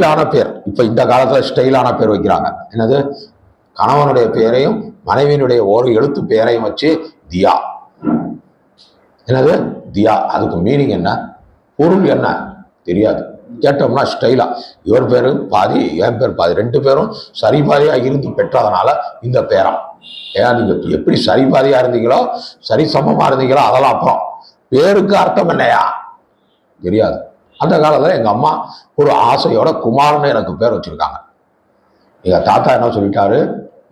ஸ்டைலான பேர். இப்ப இந்த காலத்துல ஸ்டைலான பேர் வைக்கிறாங்க. என்னது? கணவனுடைய பெயரையும் மனைவியினுடைய ஒரு எழுத்து பெயரையும் வச்சு தியா. என்னது? தியா. அதுக்கு மீனிங் என்ன, பொருள் என்ன தெரியாது. கேட்டோம்னா ஸ்டைலா இவர் பேரு பாதி என் பேர் பாதி, 2 பேரும் சரிபாதியா இருந்து பெற்றதுனால இந்த பேரா. ஏன் நீங்க எப்படி சரிபாதியா இருந்தீங்களோ சரி சமமா இருந்தீங்களோ அதெல்லாம் அப்புறம், பேருக்கு அர்த்தம் என்னையா தெரியாது. அந்த காலத்துல எங்க அம்மா ஒரு ஆசையோட குமார்னு எனக்கு பேர் வச்சிருக்காங்க. எங்க தாத்தா என்ன சொல்லிட்டாரு,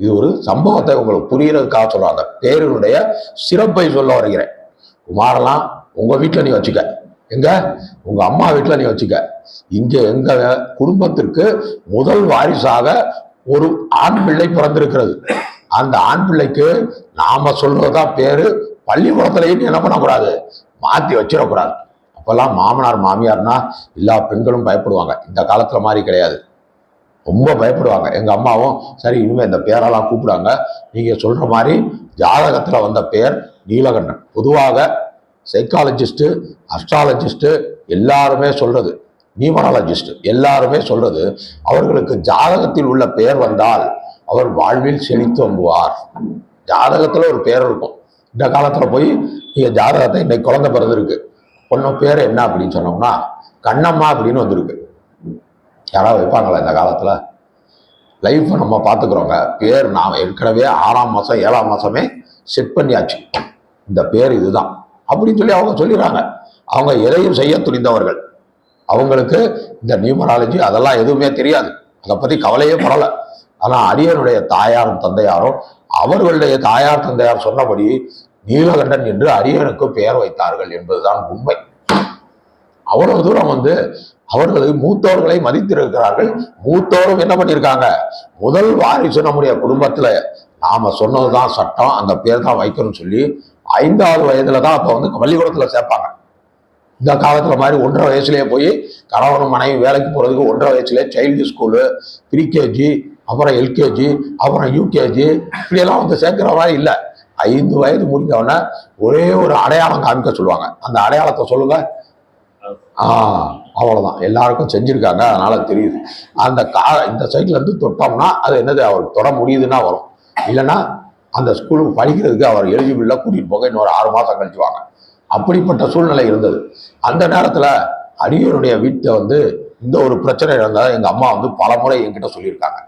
இது ஒரு சம்பவத்தை உங்களுக்கு புரியறதுக்காக சொல்றாங்க, பேருடைய சிறப்பை சொல்ல வருகிறேன். குமாரெல்லாம் உங்க வீட்டுல நீ வச்சுக்க, எங்க உங்க அம்மா வீட்டுல நீ வச்சுக்க. இங்க எங்க குடும்பத்திற்கு முதல் வாரிசாக ஒரு ஆண் பிள்ளை பிறந்திருக்கிறது. அந்த ஆண் பிள்ளைக்கு நாம சொல்றதுதான் பேரு. பள்ளிக்கூடத்திலையும் என்ன பண்ணக்கூடாது, மாத்தி வச்சிடக்கூடாது. அப்பெல்லாம் மாமனார் மாமியார்னா எல்லா பெண்களும் பயப்படுவாங்க. இந்த காலத்துல மாதிரி கிடையாது, ரொம்ப பயப்படுவாங்க. எங்க அம்மாவும் சரி இனிமே இந்த பேரெல்லாம் கூப்பிடுவாங்க. நீங்க சொல்ற மாதிரி ஜாதகத்துல வந்த பேர் நீலகண்டன். பொதுவாக சைக்காலஜிஸ்ட், அஸ்ட்ராலஜிஸ்ட் எல்லாருமே சொல்றது, நியூமராலஜிஸ்ட் எல்லாருமே சொல்றது, அவர்களுக்கு ஜாதகத்தில் உள்ள பெயர் வந்தால் அவர் வாழ்வில் செழித்து வந்துவார். ஜாதகத்துல ஒரு பேர் இருக்கும். இந்த காலத்துல போய் நீங்க ஜாதகத்தை இன்னைக்கு குழந்தை பிறந்திருக்கு, பொண்ணு பேர் என்ன அப்படின்னு சொன்னோம்னா கண்ணம்மா அப்படின்னு வந்திருக்கு. யாராவது வைப்பாங்களா இந்த காலத்துல? லைஃப் நம்ம பார்த்துக்கிறோங்க. பேர் நாம் ஏற்கனவே 6ஆம் மாசம் 7ஆம் மாசமே செட் பண்ணியாச்சு, இந்த பேர் இதுதான் அப்படின்னு சொல்லி அவங்க சொல்லிடுறாங்க. அவங்க எதையும் செய்ய துணிந்தவர்கள். அவங்களுக்கு இந்த நியூமராலஜி அதெல்லாம் எதுவுமே தெரியாது, அதை பத்தி கவலையே படல. ஆனா அரியனுடைய தாயாரும் தந்தையாரும் அவர்களுடைய தாயார் தந்தையார் சொன்னபடி நீலகண்டன் என்று அரியனுக்கு பெயர் வைத்தார்கள் என்பதுதான் உண்மை. அவ்வளவு தூரம் அவர்கள் மூத்தவர்களை மதித்திருக்கிறார்கள். மூத்தோரும் என்ன பண்ணியிருக்காங்க, முதல் வாரிசு நம்முடைய குடும்பத்துல நாம சொன்னதுதான் சட்டம், அந்த பேர் தான் வைக்கணும்னு சொல்லி 5வது வயதுல தான் அப்ப பள்ளிக்கூடத்துல சேர்ப்பாங்க. இந்த காலத்துல மாதிரி 1.5 வயசுலயே போய் கணவனும் மனைவி வேலைக்கு போறதுக்கு 1.5 வயசுலயே சைல்டு ஸ்கூலு, ப்ரீகேஜி, அப்புறம் எல்கேஜி, அப்புறம் யூகேஜி இப்படியெல்லாம் சேர்க்கிற மாதிரி இல்லை. 5 வயது முடிஞ்சவொடனே ஒரே ஒரு அடையாளம் காமிக்க சொல்லுவாங்க. அந்த அடையாளத்தை சொல்லுங்க. அவ்வளவுதான், எல்லாருக்கும் செஞ்சிருக்காங்க, அதனால தெரியுது. அந்த இந்த சைட்ல இருந்து தொட்டோம்னா அது என்னது, அவருக்கு தொட முடியுதுன்னா வரும், இல்லைன்னா அந்த ஸ்கூலுக்கு படிக்கிறதுக்கு அவர் எலிஜிபிளா கூட்டிட்டு போக இன்னொரு 6 மாசம் கழிச்சு வாங்க. அப்படிப்பட்ட சூழ்நிலை இருந்தது. அந்த நேரத்துல அரியருடைய வீட்டை இந்த ஒரு பிரச்சனை இருந்தால் எங்க அம்மா பல முறை என்கிட்ட சொல்லியிருக்காங்க,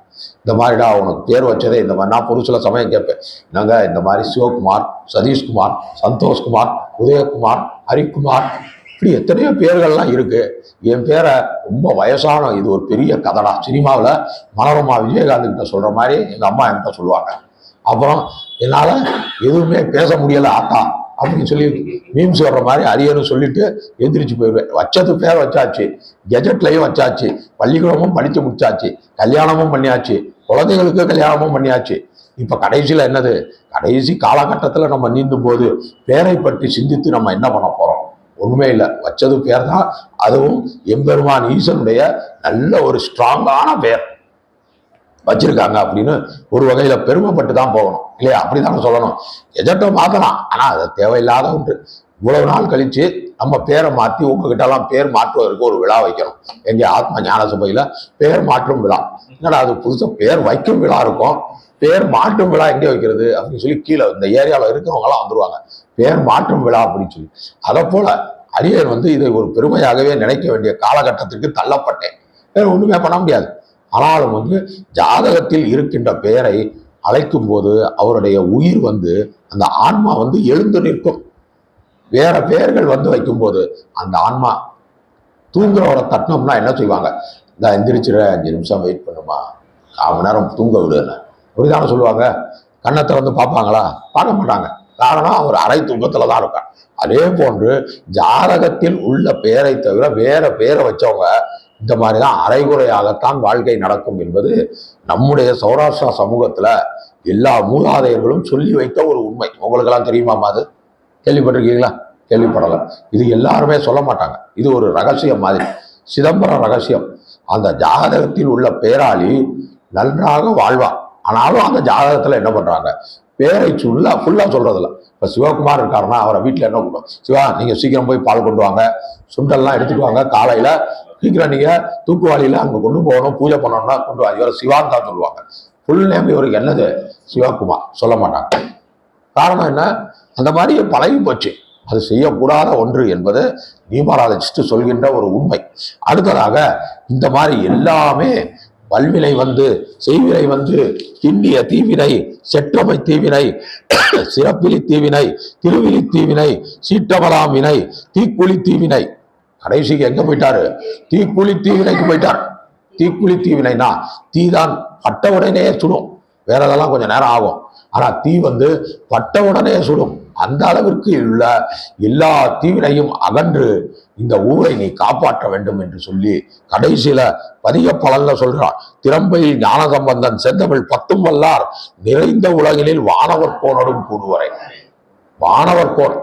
இந்த மாதிரிடா உனக்கு பேர் வச்சதே இந்த மாதிரி. நான் ஒரு சில சமயம் கேட்பேன், நாங்க இந்த மாதிரி சிவகுமார், சதீஷ்குமார், சந்தோஷ்குமார், உதயகுமார், ஹரிக்குமார், இப்படி எத்தனையோ பேர்கள்லாம் இருக்கு. என் பேரை ரொம்ப வயசான இது ஒரு பெரிய கதடா, சினிமாவில் மனோரமா விஜயகாந்த் கிட்ட சொல்ற மாதிரி எங்க அம்மா என்கிட்ட சொல்லுவாங்க. அப்புறம் என்னால எதுவுமே பேச முடியல ஆத்தா அப்படின்னு சொல்லி மீம்ஸ் வர்ற மாதிரி அரியன்னு சொல்லிட்டு எந்திரிச்சு போயிடுவேன். வச்சது பேர் வச்சாச்சு, கெஜெட்லையும் வச்சாச்சு, பள்ளிக்கூடமும் படிச்சு முடிச்சாச்சு, கல்யாணமும் பண்ணியாச்சு, குழந்தைகளுக்கு கல்யாணமும் பண்ணியாச்சு. இப்ப கடைசியில என்னது, கடைசி காலகட்டத்துல நம்ம நீந்தும் போது பேரை பற்றி சிந்தித்து நம்ம என்ன பண்ண போறோம்? ஒண்ணுமே இல்லை, வச்சது பேர் தான். அதுவும் எம்பெருமான் ஈசனுடைய நல்ல ஒரு ஸ்ட்ராங்கான பேர் வச்சிருக்காங்க அப்படின்னு ஒரு வகையில பெருமைப்பட்டு தான் போகணும் இல்லையா? அப்படித்தானே சொல்லணும். எஜெட்டை மாத்தலாம், ஆனா அது தேவையில்லாத ஒன்று. இவ்வளவு நாள் கழிச்சு நம்ம பேரை மாற்றி உங்ககிட்ட எல்லாம் பேர் மாற்றுவதற்கு ஒரு விழா வைக்கணும். எங்க ஆத்ம ஞான சபையில பேர் மாற்றும் விழா. என்னடா அது புதுசா பேர் வைக்கும் விழா இருக்கும், பேர் மாற்றும் விழா எங்கே வைக்கிறது அப்படின்னு சொல்லி கீழே இந்த ஏரியாவில் இருக்கிறவங்க எல்லாம் வந்துருவாங்க, பேர் மாற்றும் விழா அப்படின்னு சொல்லி. அதை போல அரியர் இதை ஒரு பெருமையாகவே நினைக்க வேண்டிய காலகட்டத்திற்கு தள்ளப்பட்டேன். வேற ஒண்ணுமே பண்ண முடியாது. ஆனாலும் ஜாதகத்தில் இருக்கின்ற பெயரை அழைக்கும் போது அவருடைய உயிர் அந்த ஆன்மா எழுந்து நிற்கும். வேற பெயர்கள் வைக்கும் போது அந்த ஆன்மா தூங்குறவரை தட்டினோம்னா என்ன செய்வாங்க, இந்த எந்திரிச்சிட 5 நிமிஷம் வெயிட் பண்ணுமா, 1/4 மணி நேரம் தூங்க விடுன்னு அப்படிதானே சொல்லுவாங்க. கண்ணத்தை பார்ப்பாங்களா? பார்க்க மாட்டாங்க. காரணம் அவர் அரை தூக்கத்துல தான் இருக்காங்க. அதே போன்று ஜாதகத்தில் உள்ள பெயரை தவிர வேற பெயரை வச்சவங்க இந்த மாதிரிதான் அரைகுறையாகத்தான் வாழ்க்கை நடக்கும் என்பது நம்முடைய சௌராஷ்டிரா சமூகத்துல எல்லா மூதாதையர்களும் சொல்லி வைத்த ஒரு உண்மை. உங்களுக்கு எல்லாம் தெரியுமாமா? அது கேள்விப்பட்டிருக்கீங்களா? கேள்விப்படல. இது எல்லாருமே சொல்ல மாட்டாங்க, இது ஒரு ரகசியம் மாதிரி, சிதம்பரம் ரகசியம். அந்த ஜாதகத்தில் உள்ள பேராளி நன்றாக வாழ்வா, ஆனாலும் அந்த ஜாதகத்துல என்ன பண்றாங்க, பேரை ஃபுல்லா சொல்றதில்ல. இப்ப சிவகுமார் இருக்காருன்னா அவரை வீட்டுல என்ன கூப்பிடும், சிவா நீங்க சீக்கிரம் போய் பால் கொண்டு வாங்க, சுண்டெல்லாம் எடுத்துட்டு வாங்க, காலையில சீக்கிரம் நீங்க தூக்குவாளியில அங்க கொண்டு போகணும், பூஜை பண்ணணும்னா கொண்டு வாங்க, இவரை சிவான்னு தான் சொல்லுவாங்க. ஃபுல் நேம் இவருக்கு என்னது, சிவகுமார் சொல்ல மாட்டாங்க. காரணம் என்ன, அந்த மாதிரி பழகி போச்சு. அது செய்யக்கூடாத ஒன்று என்பது நியூமராலஜிஸ்ட் சொல்கின்ற ஒரு உண்மை. அடுத்ததாக இந்த மாதிரி எல்லாமே வல்வினை வந்து, செய்வினை வந்து, கிண்ணிய தீவினை, செற்றமை தீவினை, சிறப்பிலி தீவினை, திருவிழி தீவினை, சீட்டமலாம் வினை, தீக்குழி தீவினை, கடைசிக்கு எங்க போயிட்டாரு, தீக்குழி தீவினைக்கு போயிட்டார். தீக்குழி தீவினைனா தீதான் பட்ட உடனே சுடும், வேற இதெல்லாம் கொஞ்சம் நேரம் ஆகும். ஆனா தீ வந்து பட்ட உடனே சுடும். அந்த அளவிற்கு உள்ள எல்லா தீவினையும் அகன்று இந்த ஊரை நீ காப்பாற்ற வேண்டும் என்று சொல்லி கடைசியில பதிக பலன்ல சொல்றான், திறம்பையில் ஞான சம்பந்தன் செந்தமிழ் 10 வல்லார் நிறைந்த உலகினில் வானவர் கோனோடும் கூடுவரை. வானவர் கோன்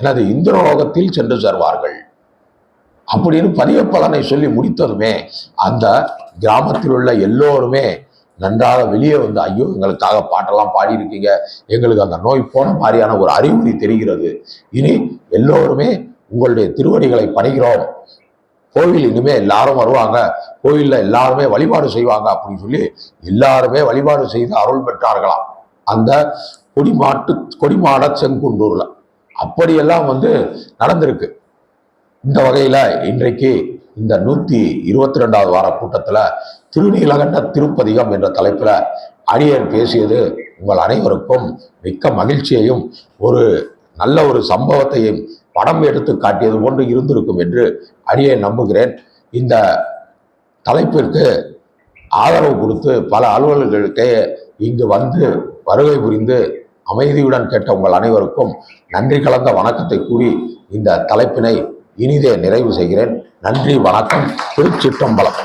எனது இந்திரலோகத்தில் சென்று சேர்வார்கள் அப்படின்னு பதிக பலனை சொல்லி முடித்ததுமே அந்த கிராமத்தில் உள்ள எல்லோருமே நன்றாக வெளியே வந்து, ஐயோ எங்களுக்காக பாட்டெல்லாம் பாடியிருக்கீங்க, எங்களுக்கு அந்த நோய் போன மாதிரியான ஒரு அறிகுறி தெரிகிறது, இனி எல்லோருமே உங்களுடைய திருவடிகளை பணிகிறோம், கோவில் இனிமே எல்லாரும் வருவாங்க, கோவில்ல எல்லாருமே வழிபாடு செய்வாங்க அப்படின்னு சொல்லி எல்லாருமே வழிபாடு செய்து அருள் பெற்றார்களாம் அந்த கொடிமாட செங்குன்றூர்ல. அப்படியெல்லாம் வந்து நடந்திருக்கு. இந்த வகையில இன்றைக்கு இந்த 122வது வார கூட்டத்துல திருநீலகண்ட திருப்பதிகம் என்ற தலைப்புல அடியேன் பேசியது உங்கள் அனைவருக்கும் மிக்க மகிழ்ச்சியையும் ஒரு நல்ல ஒரு சம்பவத்தையும் படம் எடுத்து காட்டியது போன்று இருந்திருக்கும் என்று அடியேன் நம்புகிறேன். இந்த தலைப்பிற்கு ஆதரவு கொடுத்து பல அலுவலர்களுக்கே இங்கு வந்து வருகை புரிந்து அமைதியுடன் கேட்ட உங்கள் அனைவருக்கும் நன்றி கலந்த வணக்கத்தை கூறி இந்த தலைப்பினை இனிதே நிறைவு செய்கிறேன். நன்றி, வணக்கம், திருச்சிற்றம்பலம்.